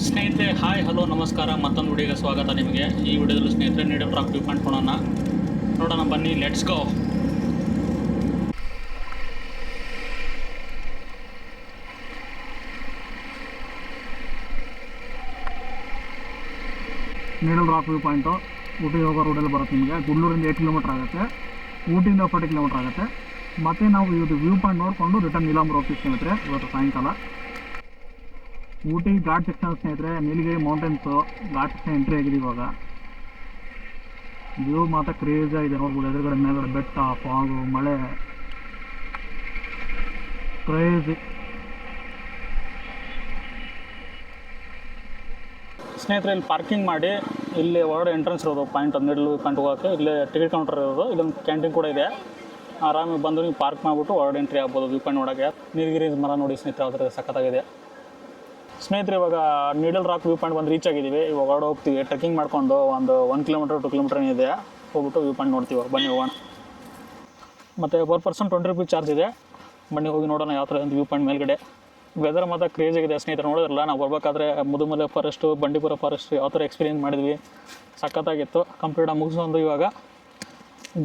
ಸ್ನೇಹಿತರೆ hi hello ನಮಸ್ಕಾರ. ಮತ್ತೊಂದು ವಿಡಿಯೋಗೆ ಸ್ವಾಗತ. ನಿಮಗೆ ಈ ವಿಡಿಯೋದಲ್ಲಿ ಸ್ನೇಹಿತರೆ ನೀಡಲ್ ರಾಕ್ ವ್ಯೂ ಪಾಯಿಂಟ್ ನೋಡೋಣ ಬನ್ನಿ, let's go. Needle rock view point Ooty ಹೋಗೋ ರೋಡಲ್ಲಿ ಬರುತ್ತೆ. ನಿಮಗೆ ಗುಡ್ಲೂರಿಂದ 8 ಕಿಲೋಮೀಟ್ರ್ ಆಗುತ್ತೆ, ಊಟಿಯಿಂದ 40 ಕಿಲೋಮೀಟ್ರ್ ಆಗುತ್ತೆ. ಮತ್ತು ನಾವು ಇದು ವ್ಯೂ ಪಾಯಿಂಟ್ ನೋಡಿಕೊಂಡು ರಿಟರ್ನ್ ನೀಲಾಂಬೂರ್ ಹೋಗ್ತೀವಿ ಸ್ನೇಹಿತರೆ ಇವತ್ತು ಸಾಯಂಕಾಲ. ಊಟಿ ಘಾಟ್ ಸೆಕ್ಷನ್ ಸ್ನೇಹಿತರೆ, ನೀಲಗಿರಿ ಮೌಂಟೇನ್ಸು ಘಾಟ್ ಸೆಕ್ಷನ್ ಎಂಟ್ರಿ ಆಗಿದೆ. ಇವಾಗ ವ್ಯೂ ಮಾತ್ರ ಕ್ರೇಜ್ ಆಗಿದೆ ನೋಡ್ಬೋದು. ಎದುರುಗಡೆ ಮೇಲ್ಗಡೆ ಬೆಟ್ಟ, ಫಾಗು, ಮಳೆ, ಕ್ರೇಜಿ. ಸ್ನೇಹಿತರೆ ಇಲ್ಲಿ ಪಾರ್ಕಿಂಗ್ ಮಾಡಿ ಇಲ್ಲಿ ಹೊರಗಡೆ ಎಂಟ್ರೆನ್ಸ್ ಇರೋದು ಪಾಯಿಂಟ್, ಅದು ನೀಡಲ್ ಪಾಯಿಂಟ್ ಹೋಗೋಕ್ಕೆ ಇಲ್ಲಿ ಟಿಕೆಟ್ ಕೌಂಟರ್ ಇರೋದು. ಇಲ್ಲೊಂದು ಕ್ಯಾಂಟೀನ್ ಕೂಡ ಇದೆ. ಆರಾಮಾಗಿ ಬಂದು ನೀವು ಪಾರ್ಕ್ ಮಾಡಿಬಿಟ್ಟು ಹೊರಗಡೆ ಎಂಟ್ರಿ ಆಗ್ಬೋದು ವ್ಯೂ ಪಾಯಿಂಟ್ ನೋಡೋಕ್ಕೆ. ನೀಲಗಿರಿ ಮರ ನೋಡಿ ಸ್ನೇಹಿತರೆ, ಯಾವ ಥರ ಸಖತ್ತಾಗಿದೆ. ಸ್ನೇಹಿತರೆ ಇವಾಗ ನೀಡಲ್ ರಾಕ್ ವ್ಯೂ ಪಾಯಿಂಟ್ ಬಂದು ರೀಚ್ ಆಗಿದ್ದೀವಿ. ಇವಾಗ ಹೊರಡೆ ಹೋಗ್ತೀವಿ. ಟ್ರೆಕ್ಕಿಂಗ್ ಮಾಡ್ಕೊಂಡು ಒಂದು 1 ಕಿಲೋಮೀಟರ್ 2 ಕಿಲೋಮೀಟರ್ ಏನಿದೆ ಹೋಗ್ಬಿಟ್ಟು ವ್ಯೂ ಪಾಯಿಂಟ್ ನೋಡ್ತೀವಿ. ಬನ್ನಿ ಹೋಗೋಣ. ಮತ್ತು ಪರ್ ಪರ್ಸನ್ 20 ರೂಪೀಸ್ ಚಾರ್ಜ್ ಇದೆ. ಬನ್ನಿ ಹೋಗಿ ನೋಡೋಣ ಯಾವ ಥರ ವ್ಯೂ ಪಾಯಿಂಟ್ ಮೇಲ್ಗಡೆ. ವೆದರ್ ಮಾತ್ರ ಕ್ರೇಜ್ ಆಗಿದೆ ಸ್ನೇಹಿತರೆ. ನೋಡಿದ್ರಲ್ಲ, ನಾವು ಬರ್ಬೇಕಾದ್ರೆ ಮುದುಮಲೆ ಫಾರೆಸ್ಟು, ಬಂಡೀಪುರ ಫಾರೆಸ್ಟ್ ಯಾವ ಥರ ಎಕ್ಸ್ಪೀರಿಯೆನ್ಸ್ ಮಾಡಿದ್ವಿ. ಸಖತ್ತಾಗಿತ್ತು. ಕಂಪ್ಲೀಟಾಗಿ ಮುಗಿಸ್ಕೊಂಡು ಇವಾಗ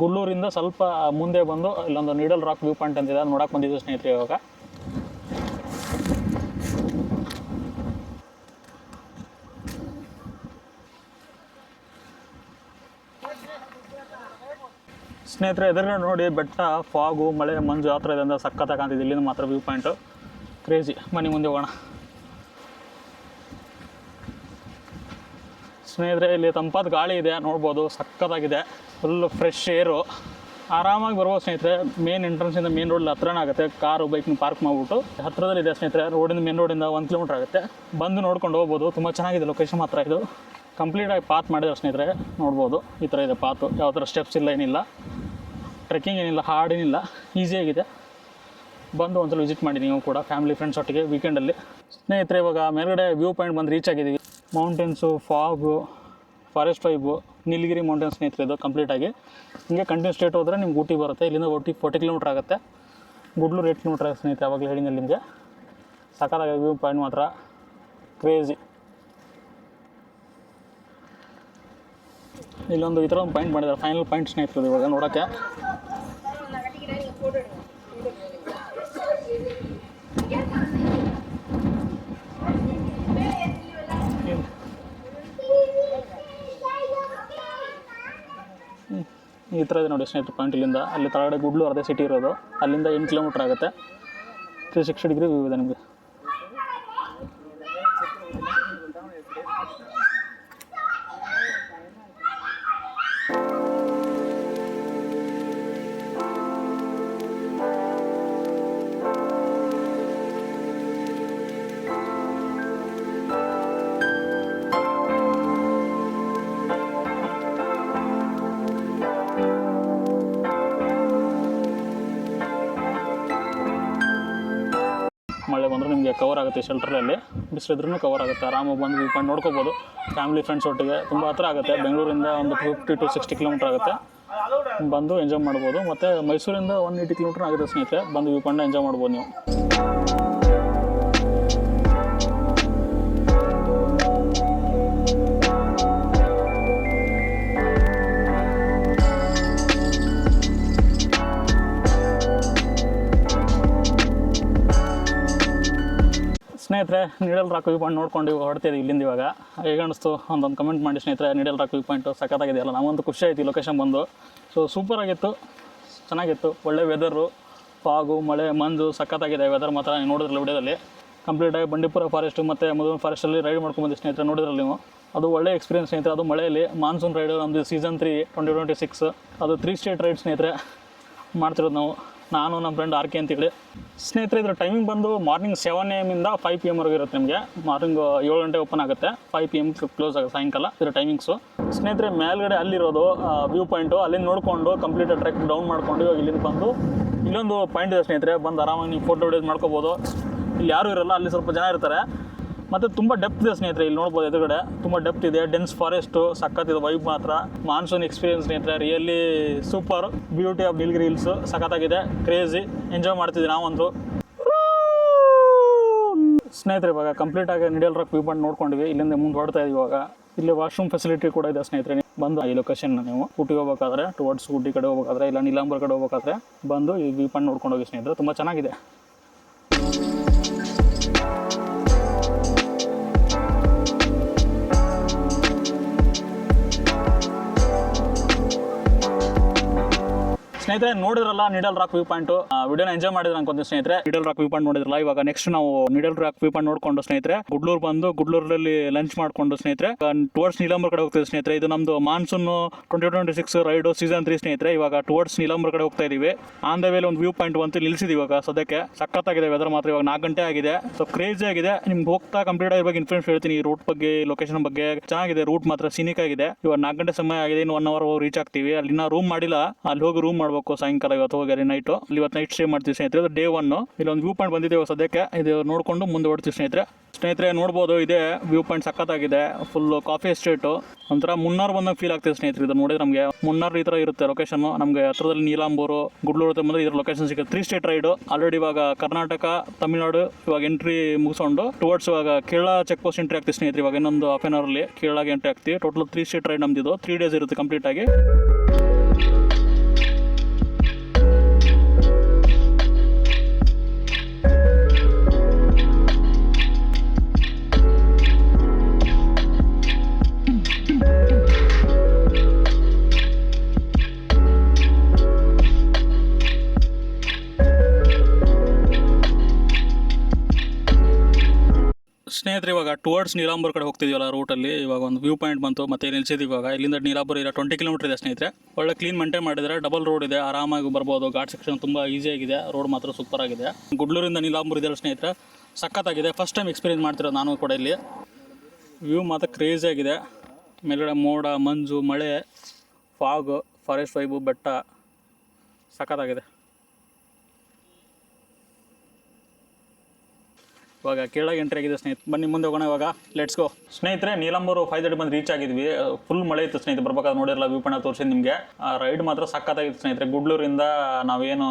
ಗುಳ್ಳೂರಿಂದ ಸ್ವಲ್ಪ ಮುಂದೆ ಬಂದು ಇಲ್ಲೊಂದು ನೀಡಲ್ ರಾಕ್ ವ್ಯೂ ಪಾಯಿಂಟ್ ಅಂತಿದೆ, ಅದು ನೋಡೋಕೆ ಬಂದಿದ್ದೀವಿ ಸ್ನೇಹಿತರೆ. ಇವಾಗ ಸ್ನೇಹಿತರೆ ಎದುರುಗಡೆ ನೋಡಿ ಬೆಟ್ಟ, ಫಾಗು, ಮಳೆ, ಮಂಜು ಯಾವ ಥರ ಇದೆ ಅಂದರೆ ಸಖತ್ತಾಗಿ ಕಾಣ್ತಿದೆ. ಇಲ್ಲಿಂದ ಮಾತ್ರ ವ್ಯೂ ಪಾಯಿಂಟು ಕ್ರೇಜಿ. ಬನ್ನಿ ಮುಂದೆ ಹೋಗೋಣ. ಸ್ನೇಹಿತರೆ ಇಲ್ಲಿ ತಂಪಾದ ಗಾಳಿ ಇದೆ ನೋಡ್ಬೋದು, ಸಖತ್ತಾಗಿದೆ. ಫುಲ್ಲು ಫ್ರೆಶ್ ಏರು, ಆರಾಮಾಗಿ ಬರ್ಬೋದು ಸ್ನೇಹಿತರೆ. ಮೇನ್ ಎಂಟ್ರೆನ್ಸಿಂದ ಮೇನ್ ರೋಡ್ ಹತ್ರನೇ ಆಗುತ್ತೆ. ಕಾರು ಬೈಕ್ನ ಪಾರ್ಕ್ ಮಾಡಿಬಿಟ್ಟು ಹತ್ತಿರದಲ್ಲಿದೆ ಸ್ನೇಹಿತರೆ. ರೋಡಿಂದ ಮೇನ್ ರೋಡಿಂದ 1 ಕಿಲೋಮೀಟ್ರ್ ಆಗುತ್ತೆ. ಬಂದು ನೋಡ್ಕೊಂಡು ಹೋಗ್ಬೋದು. ತುಂಬ ಚೆನ್ನಾಗಿದೆ ಲೊಕೇಶನ್ ಮಾತ್ರ. ಇದು ಕಂಪ್ಲೀಟಾಗಿ ಪಾತ್ ಮಾಡಿದ್ದಾರೆ ಸ್ನೇಹಿತರೆ, ನೋಡ್ಬೋದು. ಈ ಥರ ಇದೆ ಪಾತು, ಯಾವ ಥರ ಸ್ಟೆಪ್ಸ್ ಇಲ್ಲ, ಏನಿಲ್ಲ, ಟ್ರೆಕ್ಕಿಂಗ್ ಏನಿಲ್ಲ, ಹಾಡೇನಿಲ್ಲ, ಈಸಿಯಾಗಿದೆ. ಬಂದು ಒಂದ್ಸಲ ವಿಸಿಟ್ ಮಾಡಿ ನೀವು ಕೂಡ ಫ್ಯಾಮಿಲಿ ಫ್ರೆಂಡ್ಸ್ ಒಟ್ಟಿಗೆ ವೀಕೆಂಡಲ್ಲಿ. ಸ್ನೇಹಿತರೆ ಇವಾಗ ಮೇಲ್ಗಡೆ ವ್ಯೂ ಪಾಯಿಂಟ್ ಬಂದು ರೀಚ್ ಆಗಿದ್ದೀವಿ. ಮೌಂಟೇನ್ಸು, ಫಾಗು, ಫಾರೆಸ್ಟ್ ವೈಬು, ನೀಲಗಿರಿ ಮೌಂಟೇನ್ಸ್ ಸ್ನೇಹಿತರೆ ಇದು ಕಂಪ್ಲೀಟಾಗಿ. ಹಿಂಗೆ ಕಂಟಿನ್ಯೂ ಸ್ಟೇಟ್ ಹೋದರೆ ನಿಮ್ಗೆ ಊಟಿ ಬರುತ್ತೆ. ಇಲ್ಲಿಂದ 40 ಕಿಲೋಮೀಟ್ರ್ ಆಗುತ್ತೆ. ಗುಡ್ಲೂರು 8 ಕಿಲೋಮೀಟ್ರ್ ಆಗುತ್ತೆ ಸ್ನೇಹಿತರೆ. ಆವಾಗಲೇ ಹೇಳಿದ್ದೆ ನಿಮಗೆ. ಸಕಾಲಾಗಿ ವ್ಯೂ ಪಾಯಿಂಟ್ ಮಾತ್ರ ಕ್ರೇಜಿ. ಇಲ್ಲೊಂದು ಈ ಥರ ಒಂದು ಪಾಯಿಂಟ್ ಮಾಡಿದ್ದಾರೆ, ಫೈನಲ್ ಪಾಯಿಂಟ್ ಸ್ನೇಹಿತರು ಇವಾಗ ನೋಡೋಕ್ಕೆ. ಈ ಥರ ಇದೆ ನೋಡಿ ಸ್ನೇಹಿತರು ಪಾಯಿಂಟ್. ಇಲ್ಲಿಂದ ಅಲ್ಲಿ ತಳಗಡೆ ಗುಡ್ಲೂರು ಅದೇ ಸಿಟಿ ಇರೋದು. ಅಲ್ಲಿಂದ 8 ಕಿಲೋಮೀಟ್ರ್ ಆಗುತ್ತೆ. 360 ಡಿಗ್ರಿ ವ್ಯೂ ಇದೆ ನಿಮಗೆ. ಮಳೆ ಬಂದರೂ ನಿಮಗೆ ಕವರ್ ಆಗುತ್ತೆ. ಶೆಲ್ಟ್ರಲ್ಲಿ ಬಿಸಿಲಿದ್ರೂ ಕವರ್ ಆಗುತ್ತೆ. ಆರಾಮಾಗಿ ಬಂದು ವ್ಯೂ ಪಾಯಿಂಟ್ ನೋಡ್ಕೋಬೋದು ಫ್ಯಾಮಿಲಿ ಫ್ರೆಂಡ್ಸ್ ಒಟ್ಟಿಗೆ. ತುಂಬ ಹತ್ರ ಆಗುತ್ತೆ. ಬೆಂಗಳೂರಿಂದ ಒಂದು 50 to 60 ಕಿಲೋಮೀಟ್ರ್ ಆಗುತ್ತೆ. ಬಂದು ಎಂಜಾಯ್ ಮಾಡ್ಬೋದು. ಮತ್ತು ಮೈಸೂರಿಂದ 180 ಕಿಲೋಮೀಟ್ರ್ ಆಗುತ್ತೆ ಸ್ನೇಹಿತರೆ. ಬಂದು ವ್ಯೂ ಪಾಯಿಂಟ್ನ ಎಂಜಾಯ್ ಮಾಡ್ಬೋದು ನೀವು. ಸ್ನೇಹಿತರೆ ನೀಡಲ್ ರಾಕ್ ವ್ಯೂ ಪಾಯಿಂಟ್ ನೋಡ್ಕೊಂಡು ಹೊರಡ್ತೀವಿ ಇಲ್ಲಿಂದ. ಇವಾಗ ಹೇಗೆ ಅನಿಸ್ತು ಒಂದೊಂದು ಕಮೆಂಟ್ ಮಾಡಿ ಸ್ನೇಹಿತರೆ. ನೀಡಲ್ ರಾಕ್ ವ್ಯೂ ಪಾಯಿಂಟು ಸಖತ್ತಾಗಿದೆಯಲ್ಲ, ನಾವಂತೂ ಖುಷಿ ಆಯಿತು ಲೊಕೇಶನ್ ಬಂದು. ಸೊ ಸೂಪರಾಗಿತ್ತು, ಚೆನ್ನಾಗಿತ್ತು. ಒಳ್ಳೆ ವೆದರು, ಫಾಗು, ಮಳೆ, ಮಂಜು ಸಖತ್ತಾಗಿದೆ ವೆದರ್ ಮಾತ್ರ. ನೀವು ನೋಡಿದ್ರಲ್ಲ ವಿಡಿಯೋದಲ್ಲಿ. ಕಂಪ್ಲೀಟಾಗಿ ಬಂಡೀಪುರ ಫಾರೆಸ್ಟು ಮತ್ತು ಮುದುಮಲೆ ಫಾರೆಸ್ಟಲ್ಲಿ ರೈಡ್ ಮಾಡ್ಕೊಂಡ್ಬಂದು ಸ್ನೇಹಿತರೆ. ನೋಡಿದ್ರಲ್ಲ ನೀವು, ಅದು ಒಳ್ಳೆ ಎಕ್ಸ್ಪೀರಿಯನ್ಸ್ ಸ್ನೇಹಿತರೆ. ಅದು ಮಳೆಯಲ್ಲಿ ಮಾನ್ಸೂನ್ ರೈಡು ನಮ್ಮದು ಸೀಸನ್ 3 2026. ಅದು 3 ಸ್ಟೇಟ್ ರೈಡ್ ಸ್ನೇಹಿತರೆ ಮಾಡ್ತಿರೋದು ನಾವು, ನಾನು ನಮ್ಮ ಫ್ರೆಂಡ್ RK ಅಂತೇಳಿ ಸ್ನೇಹಿತರೆ. ಇದ್ರ ಟೈಮಿಂಗ್ ಬಂದು ಮಾರ್ನಿಂಗ್ 7 AM ಇಂದ 5 PM ವರೆಗೂ ಇರುತ್ತೆ ನಿಮಗೆ. ಮಾರ್ನಿಂಗ್ 7 ಗಂಟೆ ಓಪನ್ ಆಗುತ್ತೆ, 5 PM ಕ್ಲೋಸ್ ಆಗುತ್ತೆ ಸಾಯಂಕಾಲ. ಇದರ ಟೈಮಿಂಗ್ಸು ಸ್ನೇಹಿತರೆ. ಮೇಲ್ಗಡೆ ಅಲ್ಲಿರೋದು ವ್ಯೂ ಪಾಯಿಂಟು, ಅಲ್ಲಿಂದ ನೋಡಿಕೊಂಡು ಕಂಪ್ಲೀಟ್ ಟ್ರೆಕ್ ಡೌನ್ ಮಾಡ್ಕೊಂಡು ಇವಾಗ ಇಲ್ಲಿಂದ ಬಂದು ಇಲ್ಲೊಂದು ಪಾಯಿಂಟ್ ಇದೆ ಸ್ನೇಹಿತರೆ. ಬಂದು ಆರಾಮಾಗಿ ನೀವು ಫೋಟೋ ವಿಡಿಯೋಸ್ ಮಾಡ್ಕೋಬೋದು. ಇಲ್ಲಿ ಯಾರೂ ಇರೋಲ್ಲ, ಅಲ್ಲಿ ಸ್ವಲ್ಪ ಜನ ಇರ್ತಾರೆ. ಮತ್ತು ತುಂಬ ಡೆಪ್ತ್ ಇದೆ ಸ್ನೇಹಿತರೆ. ಇಲ್ಲಿ ನೋಡ್ಬೋದು ಎದುರುಗಡೆ ತುಂಬ ಡೆಪ್ತ್ ಇದೆ. ಡೆನ್ಸ್ ಫಾರೆಸ್ಟು ಸಖತ್ತಿದೆ. ವೈಬ್ ಮಾತ್ರ ಮಾನ್ಸೂನ್ ಎಕ್ಸ್ಪೀರಿಯನ್ಸ್ ಸ್ನೇಹಿತರೆ. Really super. Beauty of Nilgiri hills ಸಖತ್ತಾಗಿದೆ. ಕ್ರೇಜಿ ಎಂಜಾಯ್ ಮಾಡ್ತಿದ್ವಿ ನಾವಂತೂ. ಸ್ನೇಹಿತರೆ ಇವಾಗ ಕಂಪ್ಲೀಟಾಗಿ ನಿಡಲ್ ರಾಕ್ ವ್ಯೂ ಪಾಯಿಂಟ್ ನೋಡ್ಕೊಂಡಿವಿ. ಇಲ್ಲಿಂದ ಮುಂದೆ ಹೊಡ್ತಾ ಇದೀವಿ. ಇವಾಗ ಇಲ್ಲಿ ವಾಶ್ರೂಮ್ ಫೆಸಿಲಿಟಿ ಕೂಡ ಇದೆ ಸ್ನೇಹಿತರೆ. ಬಂದು ಈ ಲೊಕೇಶನ್ ನೀವು ಊಟಿಗೆ ಹೋಗ್ಬೇಕಾದ್ರೆ, ಟುವರ್ಡ್ಸ್ ಊಟಿ ಕಡೆ ಹೋಗ್ಬೇಕಾದ್ರೆ, ಇಲ್ಲ ನೀಲಾಂಬರ್ ಕಡೆ ಹೋಗ್ಬೇಕಾದ್ರೆ ಬಂದು ಈ ವ್ಯೂ ಪಾಯಿಂಟ್ ನೋಡ್ಕೊಂಡು ಹೋಗಿ ಸ್ನೇಹಿತರೆ. ತುಂಬ ಚೆನ್ನಾಗಿದೆ. ಸ್ನೇಹಿತರೆ ನೋಡಿದ್ರಲ್ಲ ನಿಡಲ್ ರಾಕ್ ವ್ಯೂ ಪಾಯಿಂಟ್. ವಿಡಿಯೋನ ಎಂಜಾಯ್ ಮಾಡಿದ್ರೆ ಅನ್ಕೊಂತೀನಿ ಸ್ನೇಹಿತರೆ. ನಿಡಲ್ ರಾಕ್ ವ್ಯೂ ಪಾಯಿಂಟ್ ನೋಡಿದ್ರಲ್ಲ. ಇವಾಗ ನೆಕ್ಸ್ಟ್ ನಾವು ನಿಡಲ್ ರಾಕ್ ವ್ಯೂ ಪಾಯಿಂಟ್ ನೋಡ್ಕೊಂಡು ಸ್ನೇಹಿತರೆ ಗುಡ್ಲೂರು ಬಂದು ಗುಡ್ಲೂರಲ್ಲಿ ಲಂಚ್ ಮಾಡ್ಕೊಂಡು ಸ್ನೇಹಿತರೆ ಟುವರ್ಡ್ಸ್ ನೀಲಾಂಬರ್ ಕಡೆ ಹೋಗ್ತೀವಿ ಸ್ನೇಹಿತರೆ. ಇದು ನಮ್ದು ಮಾನ್ಸೂನ್ 2026 ರೈಡ್ ಸೀಸನ್ 3 ಸ್ನೇಹಿತರೆ. ಇವಾಗ ಟುವರ್ಡ್ಸ್ ನೀಲಾಂಬರ್ ಕಡೆ ಹೋಗ್ತಾ ಇದೀವಿ. ಆನ್ ದ ವೇಲಿ ಒಂದು ವ್ಯೂ ಪಾಯಿಂಟ್ ಅಂತ ನಿಲ್ಸಿದೀವಿ. ಇವಾಗ ಸದ್ಯಕ್ಕೆ ಸಖತ್ತಾಗಿದೆ ವೆದರ್ ಮಾತ್ರ. ಇವಾಗ 4 ಗಂಟೆ ಆಗಿದೆ. ಸೊ ಕ್ರೇಜಿ ಆಗಿದೆ. ನಿಮ್ಗೆ ಹೋಗ್ತಾ ಕಂಪ್ಲೀಟ್ ಆಗಿರುವಾಗ ಇನ್ಫಾರ್ಮೇಷನ್ ಹೇಳ್ತೀನಿ ಈ ರೂಟ್ ಬಗ್ಗೆ, ಲೊಕೇಶನ್ ಬಗ್ಗೆ. ಚೆನ್ನಾಗಿದೆ ರೂಟ್ ಮಾತ್ರ, ಸೀನಿಕ್ ಆಗಿದೆ. ಇವಾಗ 4 ಗಂಟೆ ಸಮಯ ಆಗಿದೆ. ಇನ್ನು 1 ಅವರ್ ರೀಚ್ ಆಗ್ತೀವಿ. ಅಲ್ಲಿ ನಾ ರೂಮ್ ಮಾಡಿಲ್ಲ, ಅಲ್ಲಿ ಹೋಗಿ ರೂಮ್ ಮಾಡ್ಬೇಕು ಸಾಯಂಕಾಲ. ಇವತ್ತು ಹೋಗಿ ನೈಟ್ ಇಲ್ಲಿ ಇವತ್ತು ನೈಟ್ ಸ್ಟೇ ಮಾಡ್ತೀವಿ ಸ್ನೇಹಿತರೆ. ಡೇ 1 ಇಲ್ಲಿ ಒಂದು ವ್ಯೂ ಪಾಯಿಂಟ್ ಬಂದಿದ್ದೇವೆ ಸದ್ಯಕ್ಕೆ. ಇದು ನೋಡ್ಕೊಂಡು ಮುಂದೆ ಹೊಡ್ತೀವಿ ಸ್ನೇಹಿತರೆ. ನೋಡ್ಬೋದು ಇದೆ ವ್ಯೂ ಪಾಯಿಂಟ್ ಸಖತ್ತಾಗಿದೆ. ಫುಲ್ ಕಾಫಿ ಎಸ್ಟೇಟು, ಒಂಥರ ಮುನ್ನಾರ್ ಬಂದಂಗೆ ಫೀಲ್ ಆಗ್ತಿದೆ ಸ್ನೇಹಿತರೆ. ಇದು ನೋಡಿದ್ರೆ ನಮಗೆ ಮುನ್ನಾರ್ ಈ ಥರ ಇರುತ್ತೆ ಲೊಕೇಶನ್. ನಮಗೆ ಹತ್ರದಲ್ಲಿ ನೀಲಾಂಬೂರು, ಗುಡ್ಲೂರು ಬಂದರೆ ಇದ್ರ ಲೊಕೇಶನ್ ಸಿಗುತ್ತೆ. 3 ಸ್ಟೇಟ್ ರೈಡು ಆಲ್ರೆಡಿ. ಇವಾಗ ಕರ್ನಾಟಕ, ತಮಿಳ್ನಾಡು ಇವಾಗ ಎಂಟ್ರಿ ಮುಗಿಸ್ಕೊಂಡು ಟುವರ್ಡ್ಸ್ ಇವಾಗ ಕೇರಳ ಚೆಕ್ ಪೋಸ್ಟ್ ಎಂಟ್ರಿ ಆಗ್ತೀವಿ ಸ್ನೇಹಿತರೆ. ಇವಾಗ ಇನ್ನೊಂದು ಹಾಫ್ ಆನ್ ಅವರಲ್ಲಿ ಕೇರಳಗೆ ಎಂಟ್ರಿ ಆಗ್ತೀವಿ. ಟೋಟಲ್ 3 ಸ್ಟೇಟ್ ರೈಡ್ ನಮ್ದಿದ್ದು. 3 ಡೇಸ್ ಇರುತ್ತೆ ಕಂಪ್ಲೀಟ್ ಆಗಿ. ಸ್ನೇಹಿತರೆ ಇವಾಗ ಟುವರ್ಡ್ಸ್ ನೀಲಾಂಬರ್ ಕಡೆ ಹೋಗ್ತಿದ್ದೀವಲ್ಲ ರೂಟಲ್ಲಿ. ಇವಾಗ ಒಂದು ವ್ಯೂ ಪಾಯಿಂಟ್ ಬಂತು, ಮತ್ತೆ ನಿಲ್ಸಿದ್ದೀವಿ. ಇವಾಗ ಇಲ್ಲಿಂದ ನೀಲಾಂಬರ್ ಇಲ್ಲ 20 ಕಿಲೋಮೀಟರ್ ಇದೆ ಸ್ನೇಹಿತರೆ. ಒಳ್ಳೆ ಕ್ಲೀನ್ ಮೇಂಟೈನ್ ಮಾಡಿದರೆ, ಡಬಲ್ ರೋಡ್ ಇದೆ, ಆರಾಮಾಗಿ ಬರ್ಬೋದು. ಘಾಟ್ ಸೆಕ್ಷನ್ ತುಂಬ ಈಸಿಯಾಗಿದೆ. ರೋಡ್ ಮಾತ್ರ ಸೂಪರ್ ಆಗಿದೆ. ಗುಡ್ಲೂರಿಂದ ನೀಲಾಂಬರ್ ಇದೆಯಲ್ಲ ಸ್ನೇಹಿತರೆ, ಸಖತ್ತಾಗಿದೆ. ಫಸ್ಟ್ ಟೈಮ್ ಎಕ್ಸ್ಪೀರಿಯನ್ಸ್ ಮಾಡ್ತಿರೋದು ನಾನು ಕೂಡ ಇಲ್ಲಿ. ವ್ಯೂ ಮಾತ್ರ ಕ್ರೇಜಿ ಆಗಿದೆ. ಮೇಲ್ಗಡೆ ಮೋಡ, ಮಂಜು, ಮಳೆ, ಫಾಗ್, ಫಾರೆಸ್ಟ್ ವೈಬು, ಬೆಟ್ಟ ಸಖತ್ತಾಗಿದೆ. ಇವಾಗ ಕೇರಳಗೆ ಎಂಟ್ರಿ ಆಗಿದೆ ಸ್ನೇಹಿತರೆ. ಬನ್ನಿ ಮುಂದೆ ಹೋಗೋಣ. ಇವಾಗ ಲೆಟ್ಸ್ ಗೋ ಸ್ನೇಹಿತರೆ. ನೀಲಾಂಬೂರು 5:30 ಬಂದು ರೀಚ್ ಆಗಿದ್ವಿ. ಫುಲ್ ಮಳೆ ಇತ್ತು ಸ್ನೇಹಿತರೆ. ಬರ್ಬೇಕಾದ್ರೆ ನೋಡಿರಲ್ಲ ವ್ಯೂ ಪಾಯಿಂಟ್ ತೋರಿಸಿದ್ದು ನಿಮಗೆ. ರೈಡ್ ಮಾತ್ರ ಸಖತ್ತಾಗಿತ್ತು ಸ್ನೇಹಿತರೆ. ಗುಡ್ಲೂರಿಂದ ನಾವೇನು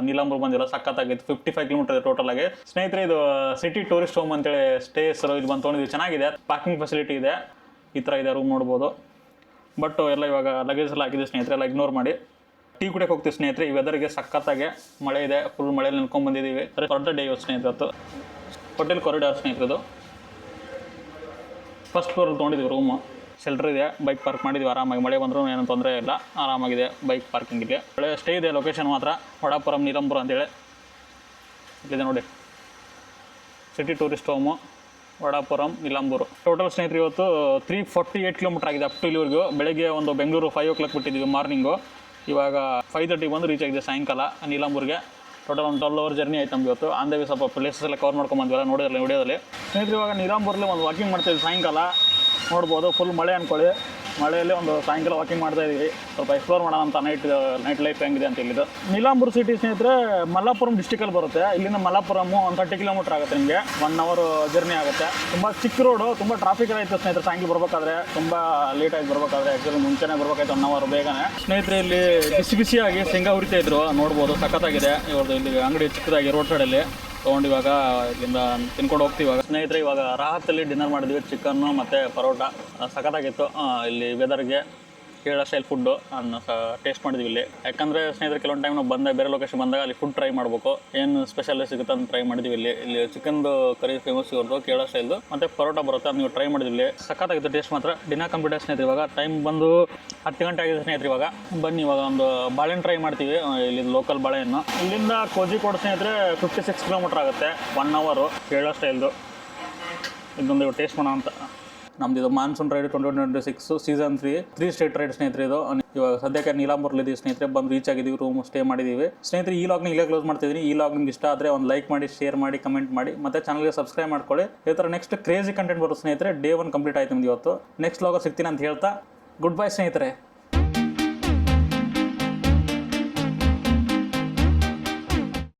ನೀಲಾಂಬೂರು ಬಂದಿಲ್ಲ, ಸಖತ್ತಾಗಿತ್ತು. 55 ಕಿಲೋಮೀಟರ್ ಟೋಟಲ್ ಆಗಿ ಸ್ನೇಹಿತರೆ. ಇದು ಸಿಟಿ ಟೂರಿಸ್ಟ್ ಹೋಮ್ ಅಂತೇಳಿ ಸ್ಟೇಸ್ ಇದು ಬಂದು ತೊಗೊಂಡಿದ್ವಿ. ಚೆನ್ನಾಗಿದೆ. ಪಾರ್ಕಿಂಗ್ ಫೆಸಿಲಿಟಿ ಇದೆ. ಈ ಥರ ಇದೆ ರೂಮ್ ನೋಡ್ಬೋದು. ಬಟ್ ಎಲ್ಲ ಇವಾಗ ಲಗೇಜ್ ಎಲ್ಲ ಹಾಕಿದ್ವಿ ಸ್ನೇಹಿತರೆ, ಎಲ್ಲ ಇಗ್ನೋರ್ ಮಾಡಿ ಟೀ ಕುಡಿಯೋಕೆ ಹೋಗ್ತೀವಿ ಸ್ನೇಹಿತರೆ. ಈ ವೆದರ್ಗೆ ಸಖತ್ತಾಗೆ ಮಳೆ ಇದೆ. ಫುಲ್ ಮಳೆಯಲ್ಲಿ ನಿಂತ್ಕೊಂಡು ಬಂದಿದ್ದೀವಿ. ದೊಡ್ಡ ಡೇ ಇವತ್ತು ಸ್ನೇಹಿತರೆ. ಇವತ್ತು ಹೋಟೆಲ್ ಕಾರಿಡಾರ್ ಸ್ನೇಹಿತರದು. ಫಸ್ಟ್ ಫ್ಲೋರ್ ತೊಗೊಂಡಿದ್ದೀವಿ ರೂಮು. ಶೆಲ್ಟರ್ ಇದೆ. ಬೈಕ್ ಪಾರ್ಕ್ ಮಾಡಿದ್ವಿ ಆರಾಮಾಗಿ. ಮಳೆ ಬಂದರೂ ಏನೂ ತೊಂದರೆ ಇಲ್ಲ, ಆರಾಮಾಗಿದೆ ಬೈಕ್ ಪಾರ್ಕಿಂಗ್ ಇದೆ. ಒಳ್ಳೆ ಸ್ಟೇ ಇದೆ. ಲೊಕೇಶನ್ ಮಾತ್ರ ವಡಾಪುರಂ ನೀಲಾಂಬೂರು ಅಂತೇಳಿ ಇಲ್ಲಿದೆ ನೋಡಿ. City tourist home Vadapuram Nilambur. Total ಸ್ನೇಹಿತರೆ ಇವತ್ತು 348 ಕಿಲೋಮೀಟರ್ ಆಗಿದೆ ಅಪ್ ಟು ಇಲ್ಲಿವರೆಗೂ. ಬೆಳಗ್ಗೆ ಒಂದು ಬೆಂಗಳೂರು 5 o'clock ಬಿಟ್ಟಿದ್ದೀವಿ ಮಾರ್ನಿಂಗು. ಇವಾಗ 5:30 ಬಂದು ರೀಚ್ ಆಗಿದೆ ಸಾಯಂಕಾಲ ನೀಲಾಂಬೂರಿಗೆ. ಟೋಟಲ್ ಒಂದು 12 hour ಜರ್ನಿ ಆಯ್ತು ನಮ್ಗೆ ಇವತ್ತು. ಆನ್ ದ ವೇ ಸ್ವಲ್ಪ ಪ್ಲೇಸಸ್ ಎಲ್ಲ ಕವರ್ ಮಾಡ್ಕೊಂಬಂದ್ವಲ್ಲ, ನೋಡಿದ್ರಲ್ಲ ವಿಡಿಯೋದಲ್ಲಿ ಸ್ನೇಹಿತರೆ. ಇವಾಗ ನೀಲಾಂಬೂರಲ್ಲಿ ಒಂದು ವಾಕಿಂಗ್ ಮಾಡ್ತಾಯಿದ್ವಿ ಸಾಯಂಕಾಲ. ನೋಡ್ಬೋದು ಫುಲ್ ಮಳೆ ಅಂದ್ಕೊಳ್ಳಿ. ಮಳೆಯಲ್ಲಿ ಒಂದು ಸಾಯಂಕಾಲ ವಾಕಿಂಗ್ ಮಾಡ್ತಾಯಿದ್ವಿ. ಸ್ವಲ್ಪ ಎಕ್ಸ್ಪ್ಲೋರ್ ಮಾಡೋಣ ಅಂತ ನೈಟ್ ಲೈಫ್ ಹೆಂಗಿದೆ ಅಂತ ಇಲ್ಲಿದ್ದು. ನೀಲಾಂಬೂರು ಸಿಟಿ ಸ್ನೇಹಿತರೆ ಮಲ್ಲಾಪುರಂ ಡಿಸ್ಟಿಕಲ್ಲಿ ಬರುತ್ತೆ. ಇಲ್ಲಿಂದ ಮಲ್ಲಾಪುರಮು ಒಂದು 30 ಕಿಲೋಮೀಟರ್ ಆಗುತ್ತೆ. ನಿಮಗೆ 1 hour ಜರ್ನಿ ಆಗುತ್ತೆ. ತುಂಬ ಚಿಕ್ಕ ರೋಡು, ತುಂಬ ಟ್ರಾಫಿಕ್ ಎಲ್ಲ ಇತ್ತು ಸ್ನೇಹಿತರೆ. ಸಾಯಂಕಾಲ ಬರ್ಬೇಕಾದ್ರೆ ತುಂಬ ಲೇಟಾಗಿ ಬರ್ಬೇಕಾದ್ರೆ, ಆ್ಯಕ್ಚುಲಿ ಮುಂಚೆನೇ ಬರ್ಬೇಕಾಯ್ತು 1 hour ಬೇಗನೆ. ಸ್ನೇಹಿತರೆ ಇಲ್ಲಿ ಬಿಸಿಯಾಗಿ ಶೇಂಗಾ ಹುರಿತಾ ಇದ್ರು, ನೋಡ್ಬೋದು ಸಖತ್ತಾಗಿದೆ. ಇವ್ರದ್ದು ಇಲ್ಲಿ ಅಂಗಡಿ ಚಿಕ್ಕದಾಗಿ ರೋಡ್ ಸೈಡಲ್ಲಿ ತೊಗೊಂಡು ಇವಾಗ ಇಲ್ಲಿಂದ ತಿನ್ಕೊಂಡು ಹೋಗ್ತೀವಿ. ಇವಾಗ ಸ್ನೇಹಿತರೆ ಇವಾಗ ರಾಹತ್ತಲ್ಲಿ ಡಿನ್ನರ್ ಮಾಡಿದ್ವಿ. ಚಿಕನ್ನು ಮತ್ತು ಪರೋಟ ಸಖತ್ತಾಗಿತ್ತು. ಇಲ್ಲಿ ವೆದರ್ಗೆ ಕೇರಳ ಸ್ಟೈಲ್ ಫುಡ್ಡು ನಾನು ಟೇಸ್ಟ್ ಮಾಡಿದ್ವಿ ಇಲ್ಲಿ. ಯಾಕಂದರೆ ಸ್ನೇಹಿತರೆ ಕೆಲವೊಂದು ಟೈಮ್ ನಾವು ಬೇರೆ ಲೊಕೇಶನ್ ಬಂದಾಗ ಅಲ್ಲಿ ಫುಡ್ ಟ್ರೈ ಮಾಡಬೇಕು, ಏನು ಸ್ಪೆಷಲ್ ಸಿಗುತ್ತೆ ಅಂತ ಟ್ರೈ ಮಾಡಿದ್ವಿ ಇಲ್ಲಿ ಚಿಕನ್ದು ಕರಿ ಫೇಮಸ್ ಇವ್ರದ್ದು ಕೇರಳ ಸ್ಟೈಲ್ದು, ಮತ್ತು ಪರೋಟ ಬರುತ್ತೆ, ಅದು ನೀವು ಟ್ರೈ ಮಾಡಿದ್ವಿ ಇಲ್ಲಿ. ಸಖತ್ತಾಗಿತ್ತು ಟೇಸ್ಟ್ ಮಾತ್ರ. ಡಿನ್ನರ್ ಕಂಪ್ಲೀಟ್ ಸ್ನೇಹಿತರೆ. ಇವಾಗ ಟೈಮ್ ಬಂದು 10 ಗಂಟೆ ಆಗಿದೆ ಸ್ನೇಹಿತರೆ. ಇವಾಗ ಬನ್ನಿ ಇವಾಗ ಒಂದು ಬಾಳೆಹಣ್ಣು ಟ್ರೈ ಮಾಡ್ತೀವಿ. ಇಲ್ಲಿ ಲೋಕಲ್ ಬಾಳೆಹಣ್ಣು. ಇಲ್ಲಿಂದ ಕೋಜಿಕೋಡ್ ಸ್ನೇಹಿತರೆ 56 ಕಿಲೋಮೀಟರ್ ಆಗುತ್ತೆ. 1 hour ಕೇರಳ ಸ್ಟೈಲ್ದು. ಇದೊಂದು ಟೇಸ್ಟ್ ಮಾಡೋಣ ಅಂತ. ನಮ್ದು ಇದು monsoon ride 2026 season 3 state ride ಸ್ನೇಹಿತರೆ ಇದು. ಇವಾಗ ಸದ್ಯಕ್ಕೆ ನೀಲಾಂಬೂರ್ಲಿದ್ದೀವಿ ಸ್ನೇಹಿತರೆ. ಬಂದು ರೀಚ್ ಆಗಿದ್ದೀವಿ, ರೂಮ್ ಸ್ಟೇ ಮಾಡಿದ್ದೀವಿ ಸ್ನೇಹಿತರೆ. ಈ ಲಾಗ್ನ ಈಗ ಕ್ಲೋಸ್ ಮಾಡ್ತಿದ್ದೀನಿ. ಈ ಲಾಗ್ ನಿಮ್ಗೆ ಇಷ್ಟ ಆದರೆ ಒಂದು ಲೈಕ್ ಮಾಡಿ, ಶೇರ್ ಮಾಡಿ, ಕಮೆಂಟ್ ಮಾಡಿ, ಮತ್ತು ಚಾನಲ್ಗೆ ಸಬ್ಸ್ಕ್ರೈಬ್ ಮಾಡ್ಕೊಳ್ಳಿ. ಈ ಥರ ನೆಕ್ಸ್ಟ್ ಕ್ರೇಜಿ ಕಂಟೆಂಟ್ ಬರುತ್ತೆ ಸ್ನೇಹಿತರೆ. ಡೇ 1 ಕಂಪ್ಲೀಟ್ ಆಯ್ತು ನಿಮ್ದು ಇವತ್ತು. ನೆಕ್ಸ್ಟ್ ಲಾಗ ಸಿಗ್ತೀನಿ ಅಂತ ಹೇಳ್ತಾ ಗುಡ್ ಬೈ ಸ್ನೇಹಿತರೆ.